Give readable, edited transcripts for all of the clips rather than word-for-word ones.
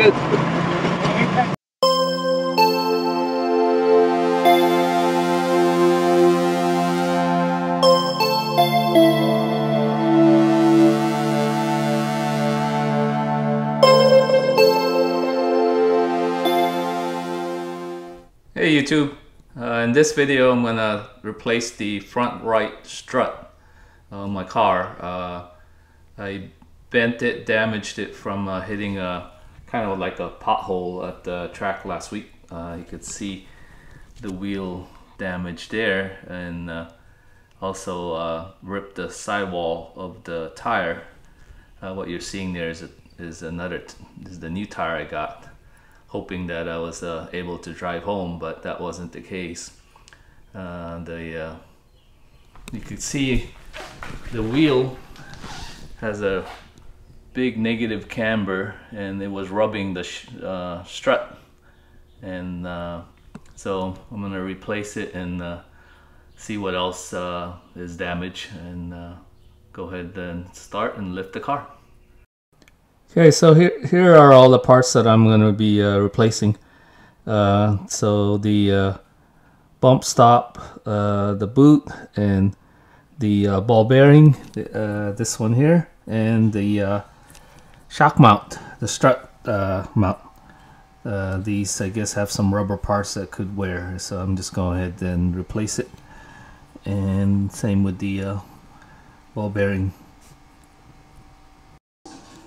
good. Hey YouTube, in this video I'm gonna replace the front right strut on my car. I bent it, damaged it from hitting a kind of like a pothole at the track last week. You could see the wheel damage there, and also ripped the sidewall of the tire. What you're seeing there is the new tire I got, hoping that I was able to drive home, but that wasn't the case. You could see the wheel has a big negative camber, and it was rubbing the strut, and so I'm gonna replace it and see what else is damaged, and go ahead and start and lift the car. Okay, so here are all the parts that I'm going to be replacing. So the bump stop, the boot, and the ball bearing, this one here, and the shock mount, the strut mount. These I guess have some rubber parts that could wear, so I'm just going ahead and replace it. And same with the ball bearing.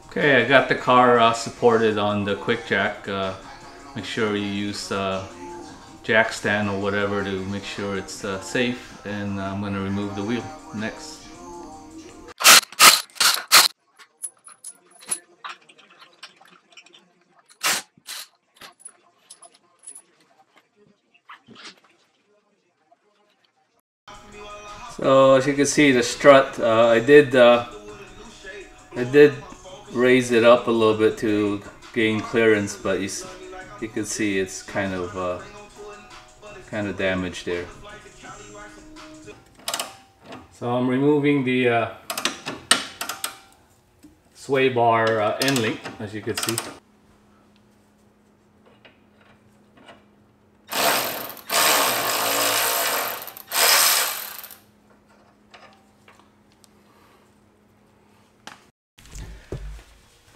Okay, I got the car supported on the quick jack. Make sure you use jack stand or whatever to make sure it's safe, and I'm going to remove the wheel next. So as you can see, the strut, I did raise it up a little bit to gain clearance, but you can see it's kind of damaged there. So I'm removing the sway bar end link, as you can see.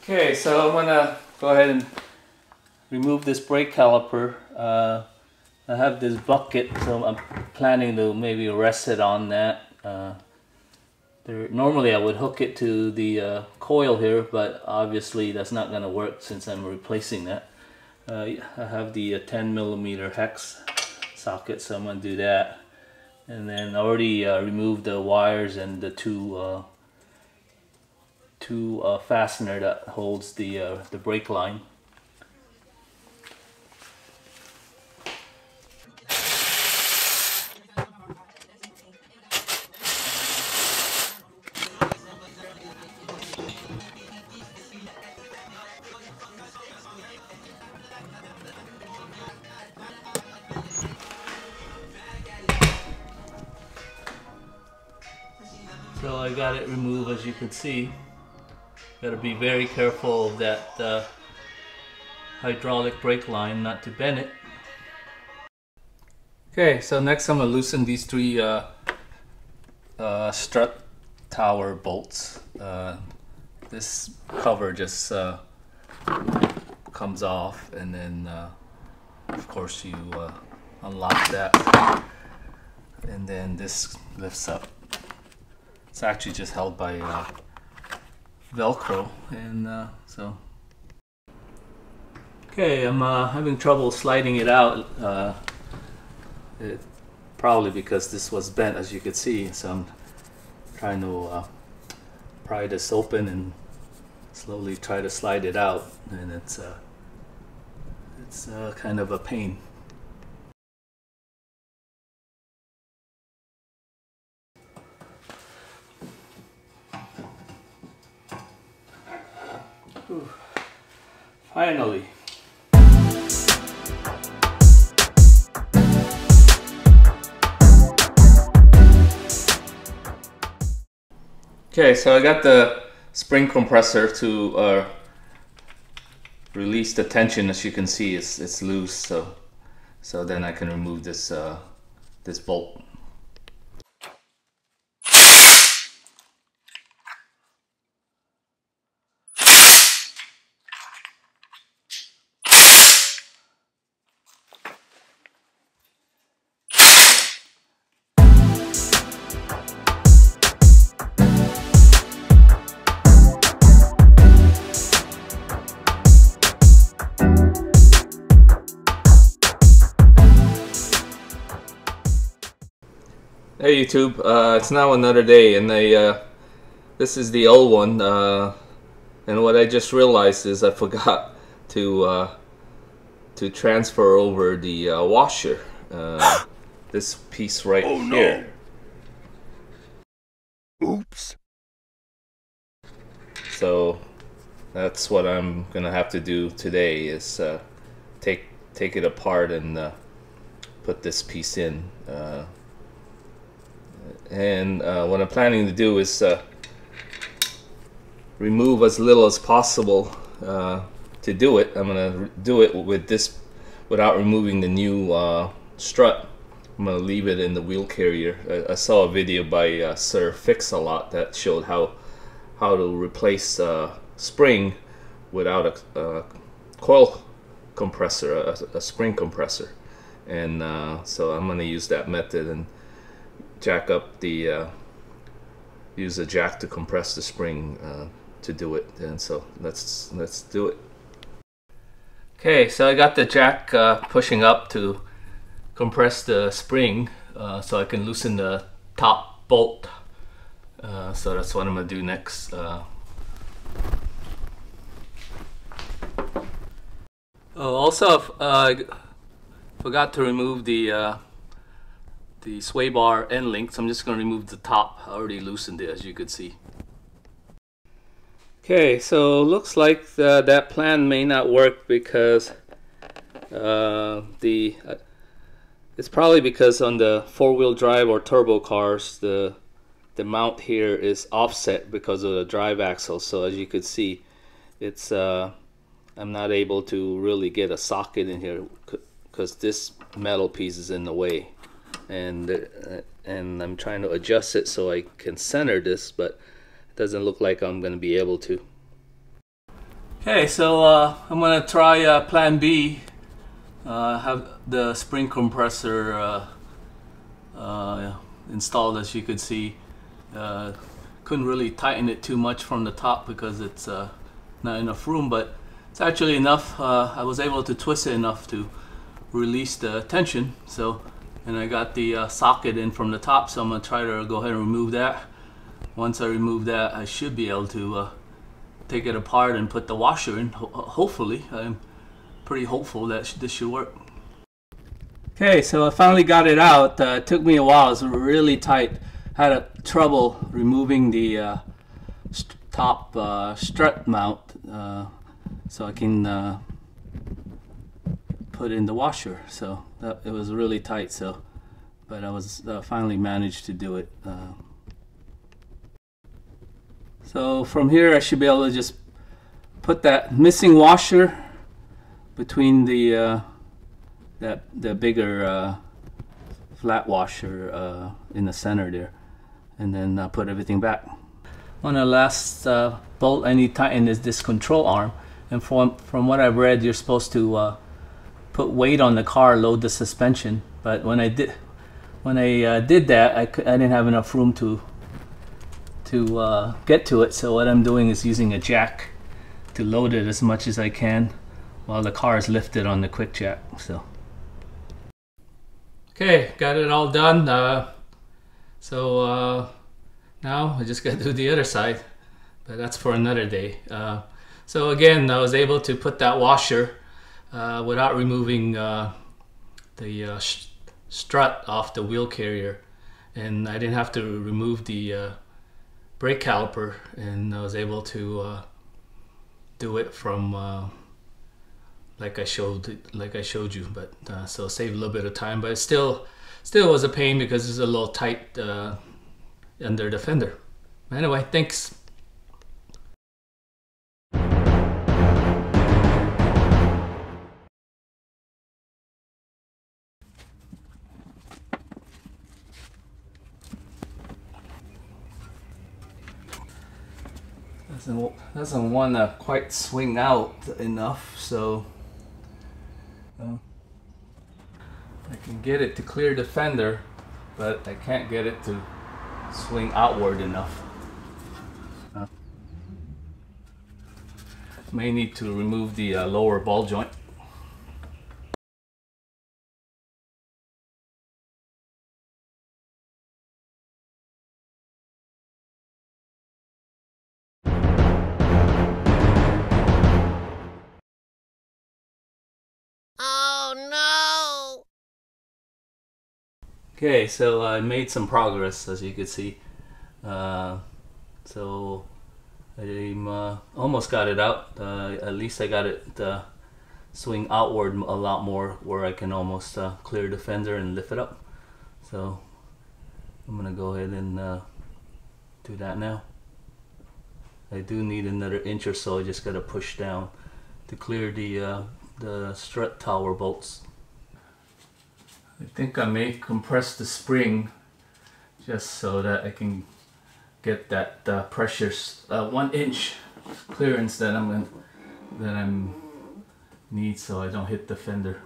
Okay, so I'm gonna go ahead and remove this brake caliper. I have this bucket, so I'm planning to maybe rest it on that. Normally I would hook it to the coil here, but obviously that's not gonna work since I'm replacing that. I have the 10mm hex socket, so I'm gonna do that. And then I already removed the wires and the two fastener that holds the brake line. So I got it removed, as you can see. Got to be very careful of that hydraulic brake line, not to bend it. Okay, so next I'm going to loosen these three strut tower bolts. This cover just comes off, and then of course you unlock that, and then this lifts up. It's actually just held by Velcro, and so okay, I'm having trouble sliding it out. Probably because this was bent, as you can see. So I'm trying to pry this open and slowly try to slide it out, and it's kind of a pain. Whew. Finally. Okay, so I got the spring compressor to release the tension. As you can see, it's loose, so then I can remove this this bolt. Hey YouTube, it's now another day, and this is the old one, and what I just realized is I forgot to transfer over the washer, this piece right here. Oops. So that's what I'm gonna have to do today, is take it apart and put this piece in. And what I'm planning to do is remove as little as possible to do it. I'm gonna do it with this without removing the new strut. I'm gonna leave it in the wheel carrier. I saw a video by Sir Fix-A-Lot that showed how to replace spring without a coil compressor, a spring compressor, and so I'm gonna use that method and jack up the use a jack to compress the spring to do it. And so let's do it. Okay, so I got the jack pushing up to compress the spring so I can loosen the top bolt. So that's what I'm gonna do next. Also, I forgot to remove the sway bar end link, so I'm just going to remove the top. I already loosened it, as you could see. Okay, so looks like that plan may not work because it's probably because on the four-wheel drive or turbo cars the mount here is offset because of the drive axle. So as you could see, it's I'm not able to really get a socket in here because this metal piece is in the way. And I'm trying to adjust it so I can center this, but it doesn't look like I'm going to be able to. Okay, so I'm going to try plan B. Have the spring compressor installed. As you could see, couldn't really tighten it too much from the top because it's not enough room, but it's actually enough. I was able to twist it enough to release the tension. And I got the socket in from the top, so I'm going to try to go ahead and remove that. Once I remove that, I should be able to take it apart and put the washer in. Hopefully, I'm pretty hopeful that this should work. Okay, so I finally got it out. It took me a while. It's really tight. Had trouble removing the top strut mount so I can put in the washer. So it was really tight, but I was finally managed to do it. So from here I should be able to just put that missing washer between the bigger flat washer in the center there, and then put everything back. On the last bolt I need to tighten is this control arm, and from what I've read, you're supposed to put weight on the car, load the suspension. But when I did that, I didn't have enough room to get to it. So what I'm doing is using a jack to load it as much as I can while the car is lifted on the quick jack. So okay, got it all done. Now I just got to do the other side, but that's for another day. So again, I was able to put that washer without removing the strut off the wheel carrier, and I didn't have to remove the brake caliper, and I was able to do it from like I showed you. But so save a little bit of time, but it still was a pain because it's a little tight under the fender. Anyway, thanks. doesn't want to quite swing out enough, so I can get it to clear the fender, but I can't get it to swing outward enough. May need to remove the lower ball joint. Oh no! Okay, so I made some progress, as you can see. So I'm almost got it out. At least I got it swing outward a lot more, where I can almost clear the fender and lift it up. So I'm gonna go ahead and do that now. I do need another inch or so. I just gotta push down to clear the strut tower bolts. I think I may compress the spring just so that I can get that pressure 1 inch clearance that I need, so I don't hit the fender.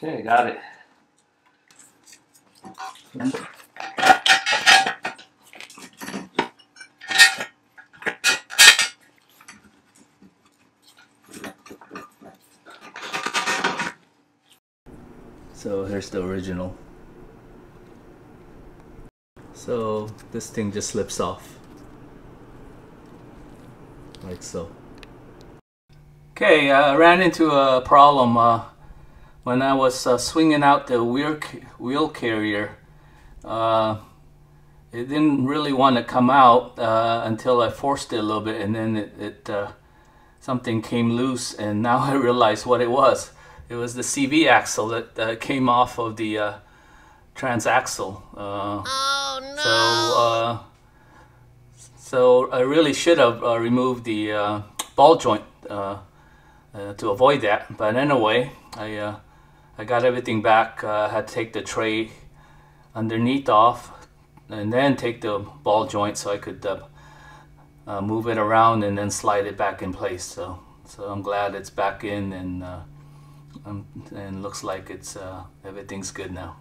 Okay, got it. So here's the original. So this thing just slips off, like so. Okay, I ran into a problem when I was swinging out the wheel carrier. It didn't really want to come out until I forced it a little bit, and then something came loose, and now I realized what it was. It was the CV axle that came off of the transaxle. Oh no! So I really should have removed the ball joint to avoid that. But anyway, I got everything back. I had to take the tray underneath off, and then take the ball joint so I could move it around and then slide it back in place. So I'm glad it's back in, and looks like it's everything's good now.